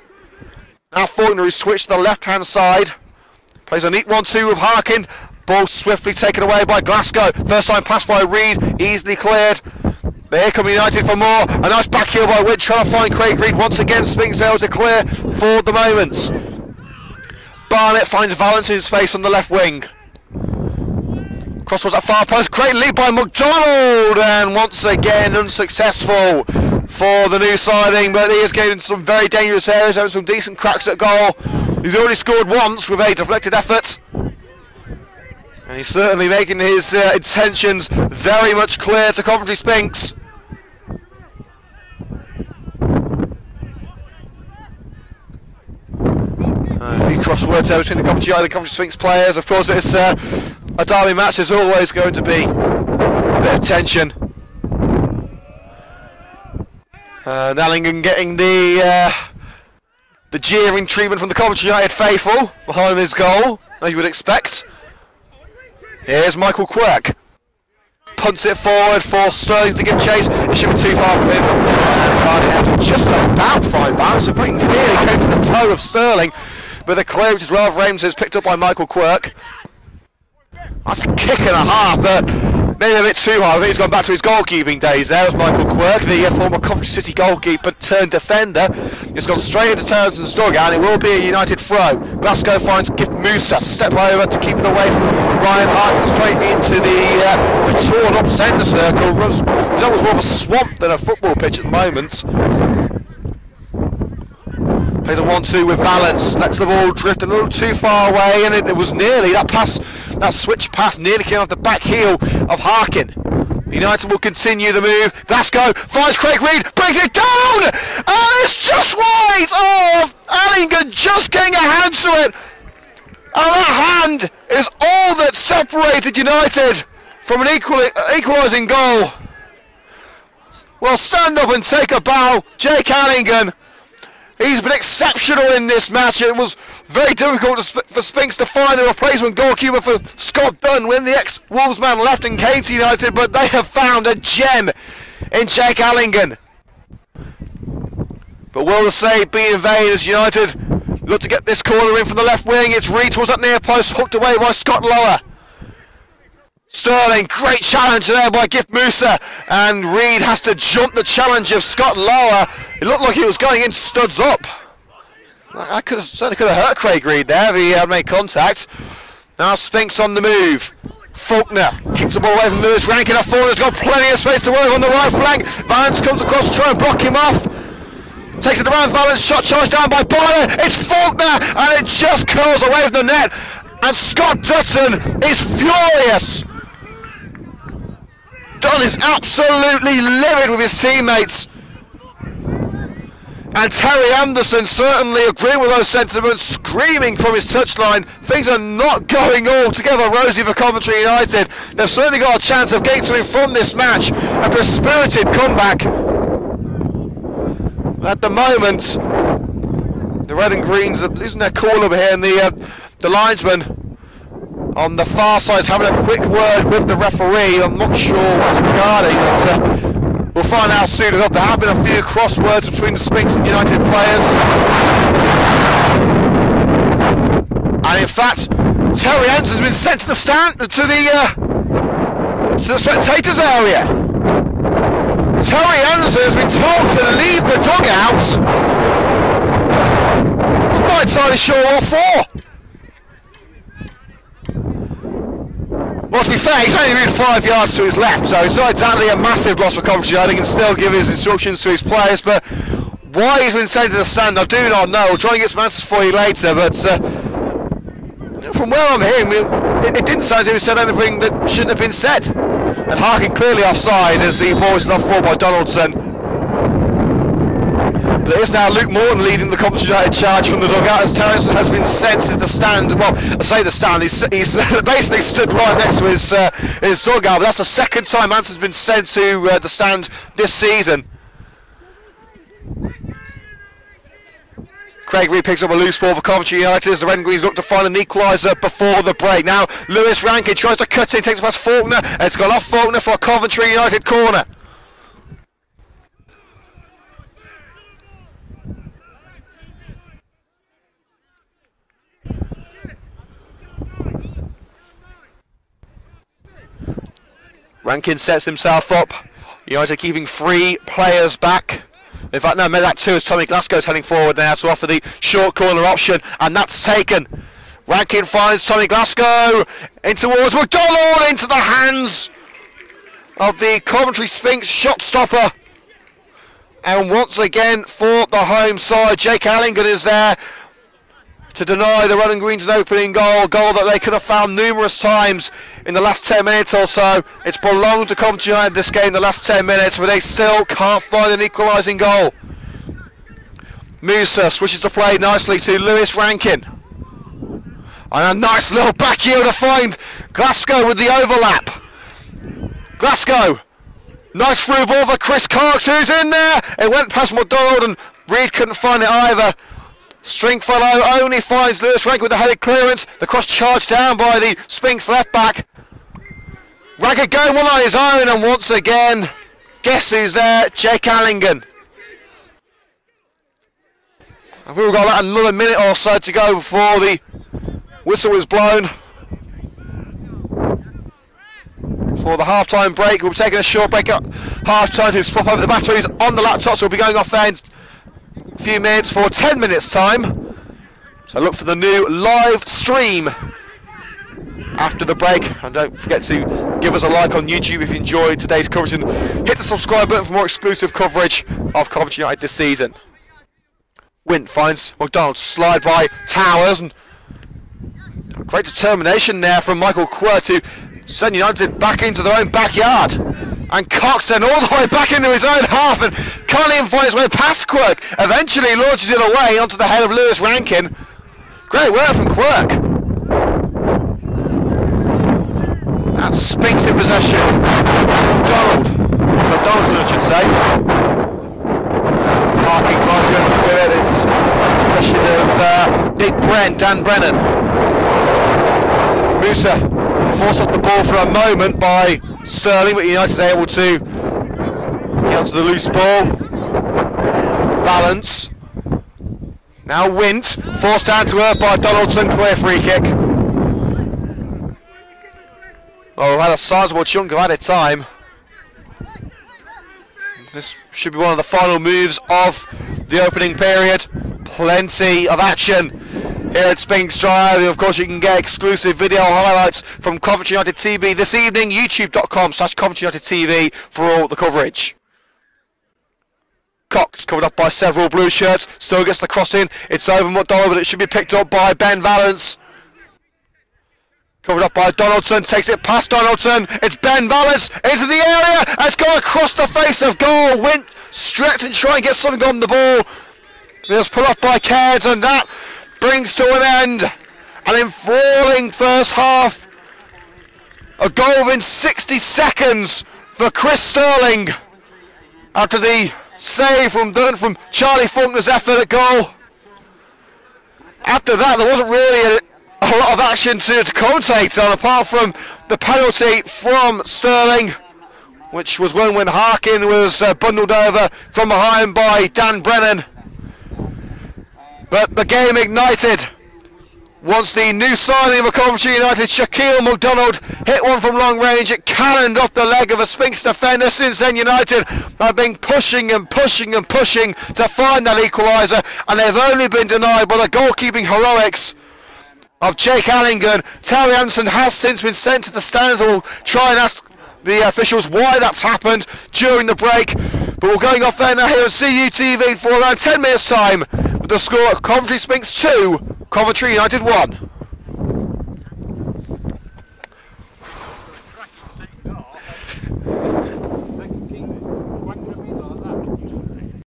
Now Faulkner, who switched to the left-hand side. Plays a neat 1-2 with Harkin. Ball swiftly taken away by Glasgow. First time pass by Reed, easily cleared. But here come United for more. A nice back heel by Witt, trying to find Craig Reed once again. Sphinx able to clear for the moment. Barnett finds Valance in space on the left wing. Cross towards that far post, great lead by McDonald, and once again unsuccessful for the new signing, but he is getting some very dangerous areas, having some decent cracks at goal. He's already scored once with a deflected effort, and he's certainly making his intentions very much clear to Coventry Sphinx. A few crosswords there between the Coventry United and Coventry Sphinx players. Of course, it's a derby match. There's always going to be a bit of tension. Allingham getting the jeering treatment from the Coventry United faithful behind his goal, as you would expect. Here's Michael Quirk. Punts it forward for Sterling to give chase. It should be too far from him. And just about 5 rounds, so pretty clearly came to the toe of Sterling. But the clearance is Ralph Rames is picked up by Michael Quirk. That's a kick and a half, but maybe a bit too hard. I think he's gone back to his goalkeeping days there. As Michael Quirk, the former Coventry City goalkeeper turned defender. He's gone straight into Townsend's dugout, and it will be a United throw. Glasgow finds Gift Musa, step over to keep it away from Ryan Harkin, straight into the torn up centre circle. It's almost more of a swamp than a football pitch at the moment. Plays a 1-2 with Valance, lets the ball drift a little too far away, and it was nearly, that switch pass nearly came off the back heel of Harkin. United will continue the move. Glasgow finds Craig Reed, brings it down, and it's just wide. Oh, Allington just getting a hand to it, and that hand is all that separated United from an equalising goal. Well, stand up and take a bow, Jake Allington. He's been exceptional in this match. It was very difficult for Sphinx to find a replacement goalkeeper for Scott Dunn when the ex-Wolves man left and came to United, but they have found a gem in Jake Allington. But will the save be in vain as United look to get this corner in from the left wing? It's Reed towards that near post, hooked away by Scott Lower. Sterling, great challenge there by Gift Musa, and Reed has to jump the challenge of Scott Lower. It looked like he was going in studs up. I certainly could have hurt Craig Reed there if he had made contact. Now Sphinx on the move. Faulkner kicks the ball away from Lewis Rankin. Faulkner's got plenty of space to work on the right flank. Valence comes across to try and block him off. Takes it around Valence, shot charged down by Byler. It's Faulkner, and it just curls away from the net. And Scott Dutton is furious. Dunn is absolutely livid with his teammates. And Terry Anderson certainly agreeing with those sentiments, screaming from his touchline. Things are not going all together rosy for Coventry United. They've certainly got a chance of getting something from this match after a spirited comeback. At the moment, the Red and Greens are losing their cool over here, and the linesman on the far side is having a quick word with the referee. I'm not sure what's regarding, but we'll find out soon enough. There have been a few crosswords between the Sphinx and United players. And in fact, Terry Anderson has been sent to the stand, to the spectators area. Terry Anderson has been told to leave the dugout. I'm not entirely sure what for. Well, to be fair, he's only moved 5 yards to his left, so it's not exactly a massive loss for Coventry. I think he can still give his instructions to his players, but why he's been sent to the stand, I do not know. We'll try and get some answers for you later, but from where I'm hearing, it didn't sound as if he said anything that shouldn't have been said. And Harkin clearly offside as the ball is knocked forward by Donaldson. But it is now Luke Morton leading the Coventry United charge from the dugout as Terence has been sent to the stand. Well, I say the stand, he's basically stood right next to his dugout, but that's the second time Anson's been sent to the stand this season. Craig Reed picks up a loose ball for Coventry United as the Red and Greens look to find an equaliser before the break. Now Lewis Rankin tries to cut in, takes it past Faulkner, and it's gone off Faulkner for a Coventry United corner. Rankin sets himself up. United keeping 3 players back. In fact, no, maybe that 2 as Tommy Glasgow's heading forward now to offer the short corner option, and that's taken. Rankin finds Tommy Glasgow in towards McDonald, into the hands of the Coventry Sphinx shot stopper. And once again for the home side, Jake Allington is there to deny the Red and Greens an opening goal that they could have found numerous times in the last 10 minutes or so. It's belonged to Coventry United this game, the last 10 minutes, but they still can't find an equalising goal. Musa switches the play nicely to Lewis Rankin. And a nice little back heel to find Glasgow with the overlap. Glasgow, nice through ball for Chris Cox, who's in there. It went past McDonald and Reed couldn't find it either. Stringfellow only finds Lewis Rankin with the headed clearance. The cross charged down by the Sphinx left back. Rankin going one on his own, and once again, guess who's there? Jake Allington. I think we've got about another minute or so to go before the whistle is blown. For the half-time break, we'll be taking a short break at half-time to swap over the batteries on the laptop, so we'll be going off there in a few minutes for 10 minutes time. So look for the new live stream after the break, and don't forget to give us a like on YouTube if you enjoyed today's coverage, and hit the subscribe button for more exclusive coverage of Coventry United this season. Wint finds McDonald, slide by Towers, and great determination there from Michael Quirk to send United back into their own backyard. And Coxon all the way back into his own half and can't even find his way past Quirk. Eventually launches it away onto the head of Lewis Rankin. Great work from Quirk. That's Sphinx in possession. McDonaldson, I should say. Parking quite good with it. It's possession of Big Brent, Dan Brennan. Musa forced off the ball for a moment by Sterling, but United are able to get onto the loose ball. Valance. Now Wint, forced down to earth by Donaldson, clear free kick. Oh, we've had a sizable chunk of added time. This should be one of the final moves of the opening period. Plenty of action here at Sphinx Drive. Of course, you can get exclusive video highlights from Coventry United TV this evening. YouTube.com/Coventry United TV for all the coverage. Cox covered up by several blue shirts. Still gets the cross in. It's over McDonald, but it should be picked up by Ben Valance. Covered up by Donaldson, takes it past Donaldson. It's Ben Valance into the area. And it's gone across the face of goal. Wint stretched and try and get something on the ball. It was put off by Cairds, and that brings to an end an enthralling first half. A goal within 60 seconds for Chris Sterling after the save from Charlie Faulkner's effort at goal. After that, there wasn't really a lot of action to commentate on, apart from the penalty from Sterling, which was when Harkin was bundled over from behind by Dan Brennan. But the game ignited once the new signing of Coventry United, Shaquille McDonald, hit one from long range. It cannoned off the leg of a Sphinx defender. Since then, United have been pushing and pushing and pushing to find that equaliser, and they've only been denied by the goalkeeping heroics of Jake Allingham. Terry Anderson has since been sent to the stands, and we'll try and ask the officials why that's happened during the break. But we're going off there now here at CUTV for around 10 minutes time with the score of Coventry Sphinx 2, Coventry United 1.